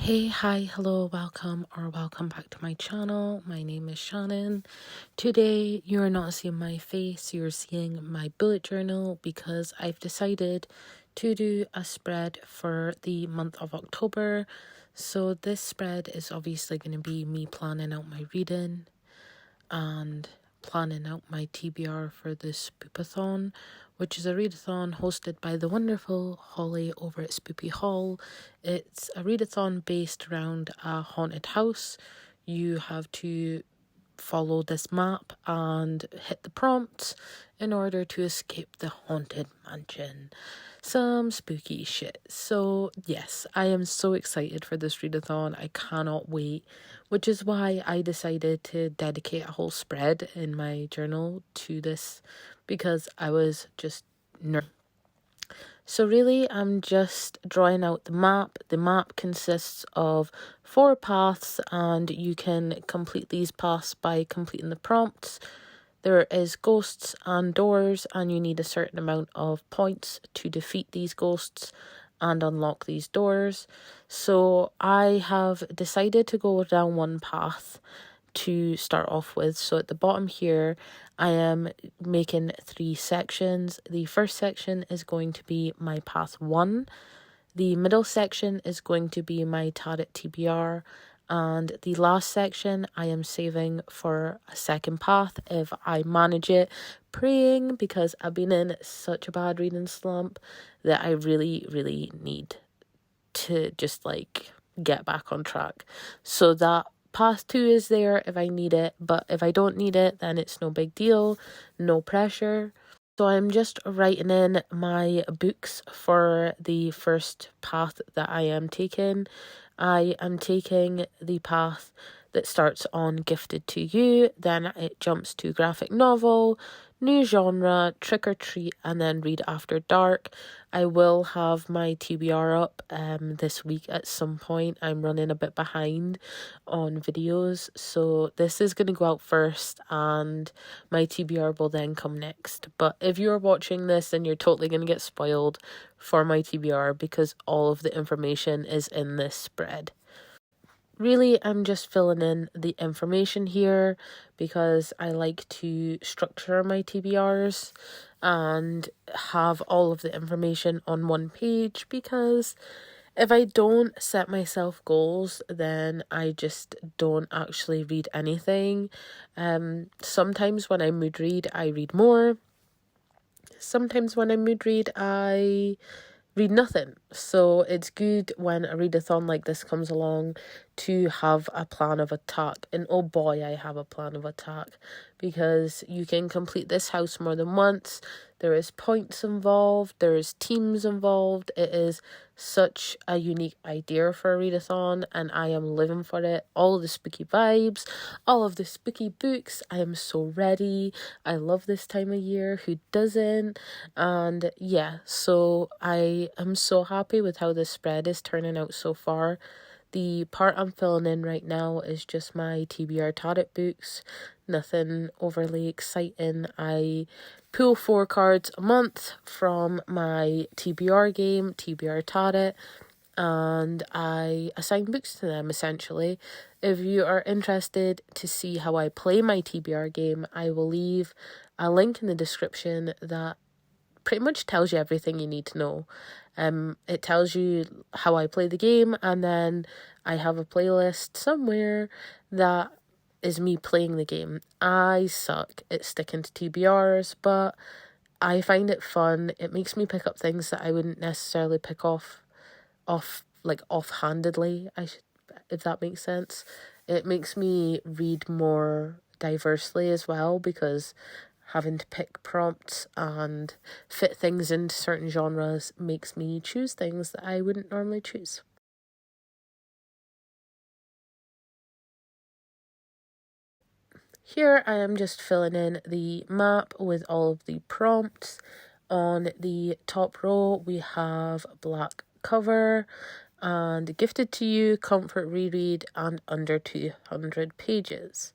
Hey, hi, hello, welcome back to my channel. My name is Shannon. Today, you're not seeing my face, you're seeing my bullet journal because I've decided to do a spread for the month of October. So this spread is obviously going to be me planning out my reading and planning out my TBR for the Spoopathon, which is a readathon hosted by the wonderful Holly over at Spoopy Hall. It's a readathon based around a haunted house. You have to follow this map and hit the prompts in order to escape the haunted mansion. Some spooky shit. So yes, I am so excited for this readathon. I cannot wait, which is why I decided to dedicate a whole spread in my journal to this, because I was just nervous. So really, I'm just drawing out the map. The map consists of 4 paths, and you can complete these paths by completing the prompts. There is ghosts and doors, and you need a certain amount of points to defeat these ghosts and unlock these doors. So I have decided to go down one path to start off with. So at the bottom here, I am making 3 sections. The first section is going to be my path 1. The middle section is going to be my tarot TBR. And the last section I am saving for a second path if I manage it, praying, because I've been in such a bad reading slump that I really need to just get back on track. So that path 2 is there if I need it, but if I don't need it, then it's no big deal, no pressure. So I'm just writing in my books for the first path that I am taking. I am taking the path that starts on Gifted to You, then it jumps to graphic novel, new genre, trick or treat, and then read after dark. I will have my TBR up this week at some point. I'm running a bit behind on videos, so this is going to go out first and my TBR will then come next. But if you're watching this, then you're totally going to get spoiled for my TBR because all of the information is in this spread. Really, I'm just filling in the information here because I like to structure my TBRs and have all of the information on one page, because if I don't set myself goals, then I just don't actually read anything. Sometimes when I mood read, I read more. Sometimes when I mood read, I read nothing. So it's good when a readathon like this comes along to have a plan of attack. And oh boy, I have a plan of attack, because you can complete this house more than once. There is points involved, there is teams involved. It is such a unique idea for a readathon, and I am living for it. All of the spooky vibes, all of the spooky books. I am so ready. I love this time of year. Who doesn't? And yeah, so I am so happy with how this spread is turning out so far. The part I'm filling in right now is just my TBR tarot books. Nothing overly exciting. I pull 4 cards a month from my TBR game, TBR tarot, and I assign books to them essentially. If you are interested to see how I play my TBR game, I will leave a link in the description that pretty much tells you everything you need to know. It tells you how I play the game, and then I have a playlist somewhere that is me playing the game. I suck at sticking to TBRs, but I find it fun. It makes me pick up things that I wouldn't necessarily pick offhandedly, if that makes sense. It makes me read more diversely as well, because having to pick prompts and fit things into certain genres makes me choose things that I wouldn't normally choose. Here I am just filling in the map with all of the prompts. On the top row we have black cover and Gifted to You, comfort reread, and under 200 pages.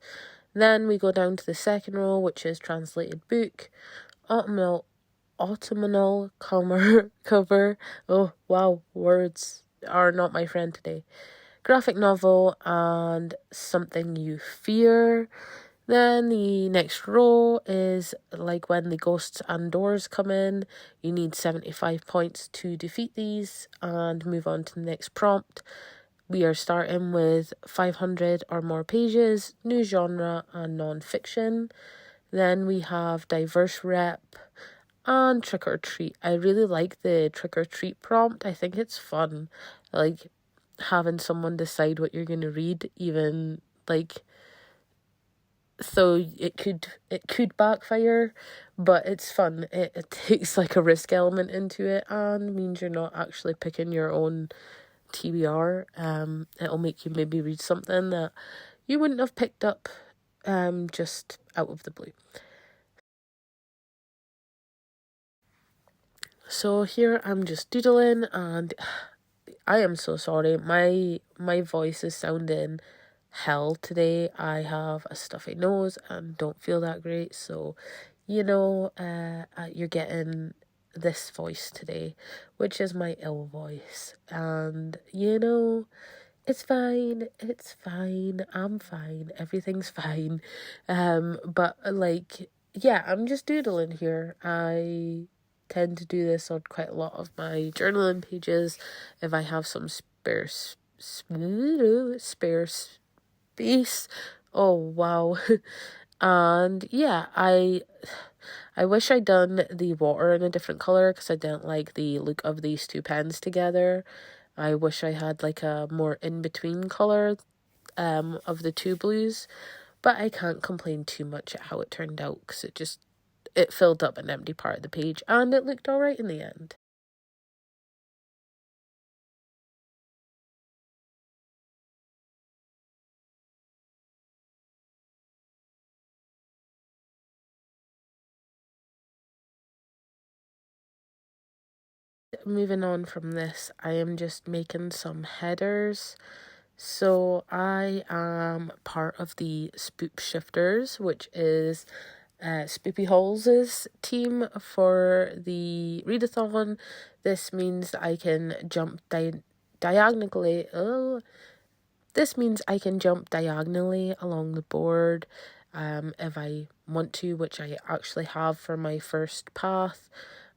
Then we go down to the second row, which is translated book, autumnal cover. Oh wow, words are not my friend today. graphic novel and something you fear. Then the next row is like when the ghosts and doors come in. You need 75 points to defeat these and move on to the next prompt. We are starting with 500 or more pages, new genre and non-fiction. Then we have diverse rep and trick or treat. I really like the trick or treat prompt. I think it's fun. Like having someone decide what you're going to read, even like, so it could backfire, but it's fun. It takes like a risk element into it and means you're not actually picking your own TBR. It'll make you maybe read something that you wouldn't have picked up just out of the blue. So here I'm just doodling, and I am so sorry. My voice is sounding hell today. I have a stuffy nose and don't feel that great, so you're getting this voice today, which is my ill voice. And it's fine. It's fine. I'm fine. Everything's fine. But like, yeah, I'm just doodling here. I tend to do this on quite a lot of my journaling pages if I have some spare space. Oh wow. And yeah, I wish I'd done the water in a different color because I didn't like the look of these two pens together. I wish I had like a more in-between color of the two blues, but I can't complain too much at how it turned out because it filled up an empty part of the page and it looked alright in the end. Moving on from this, I am just making some headers. So I am part of the Spoop Shifters, which is Spoopy Halls' team for the readathon. This means that I can jump diagonally. Oh, this means I can jump diagonally along the board if I want to, which I actually have for my first path.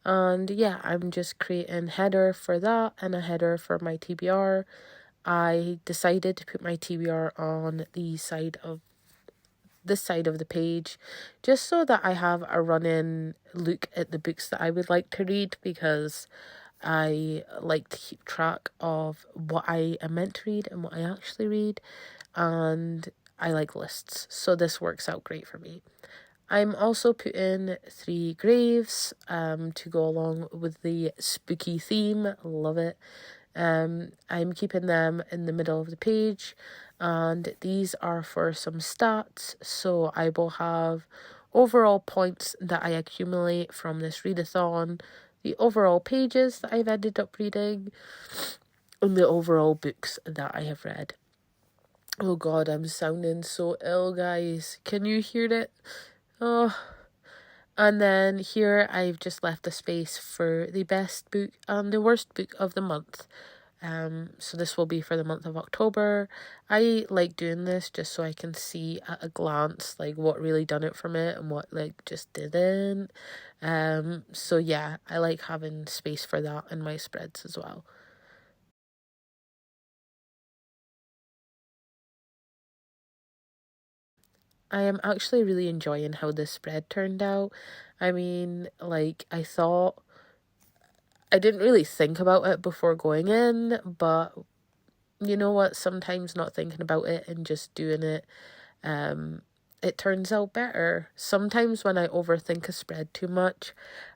And yeah, I'm just creating header for that and a header for my TBR. I decided to put my TBR on this side of the page just so that I have a run-in look at the books that I would like to read, because I like to keep track of what I am meant to read and what I actually read, and I like lists, so this works out great for me. I'm also putting 3 graves to go along with the spooky theme. Love it. I'm keeping them in the middle of the page, and these are for some stats. So I will have overall points that I accumulate from this readathon, the overall pages that I've ended up reading, and the overall books that I have read. Oh god, I'm sounding so ill, guys. Can you hear it? Oh. And then here I've just left a space for the best book and the worst book of the month. So this will be for the month of October. I like doing this just so I can see at a glance like what really done it for me and what like just didn't. So yeah, I like having space for that in my spreads as well. I am actually really enjoying how this spread turned out. I mean, like, I didn't really think about it before going in, but you know what? Sometimes not thinking about it and just doing it, it turns out better. Sometimes when I overthink a spread too much,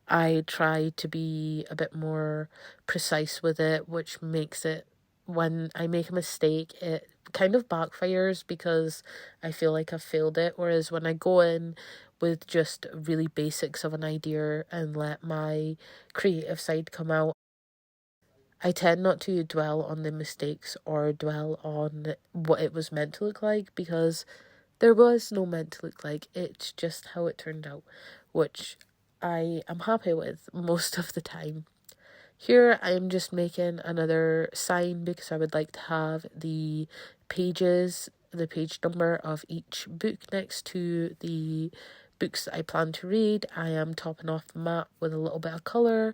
I try to be a bit more precise with it, which makes it, when I make a mistake, it kind of backfires because I feel like I've failed it. Whereas when I go in with just really basics of an idea and let my creative side come out, I tend not to dwell on the mistakes or dwell on what it was meant to look like, because there was no meant to look like. It's just how it turned out, which I am happy with most of the time. Here I am just making another sign because I would like to have the pages, the page number of each book next to the books that I plan to read. I am topping off the map with a little bit of colour,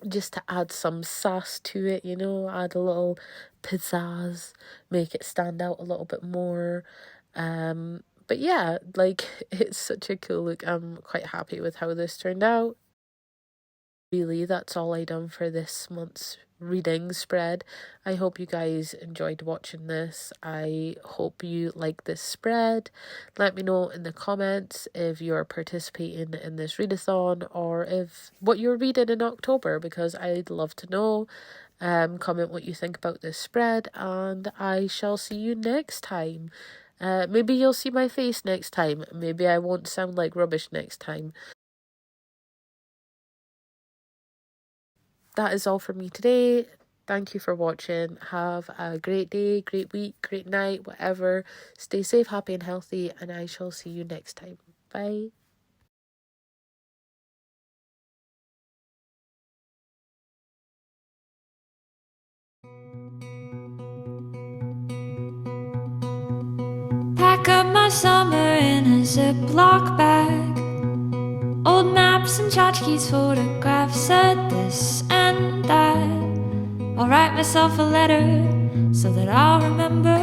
just to add some sass to it, you know, add a little pizzazz, make it stand out a little bit more. But yeah, like, it's such a cool look. I'm quite happy with how this turned out. Really, that's all I done for this month's reading spread. I hope you guys enjoyed watching this. I hope you like this spread. Let me know in the comments if you're participating in this readathon or if what you're reading in October, because I'd love to know. Comment what you think about this spread, and I shall see you next time. Maybe you'll see my face next time. Maybe I won't sound like rubbish next time. That is all for me today. Thank you for watching. Have a great day, great week, great night, whatever. Stay safe, happy, and healthy, and I shall see you next time. Bye. Pack up my summer in a Ziploc bag. Old maps and tchotchkes, photographs said this and that. I'll write myself a letter so that I'll remember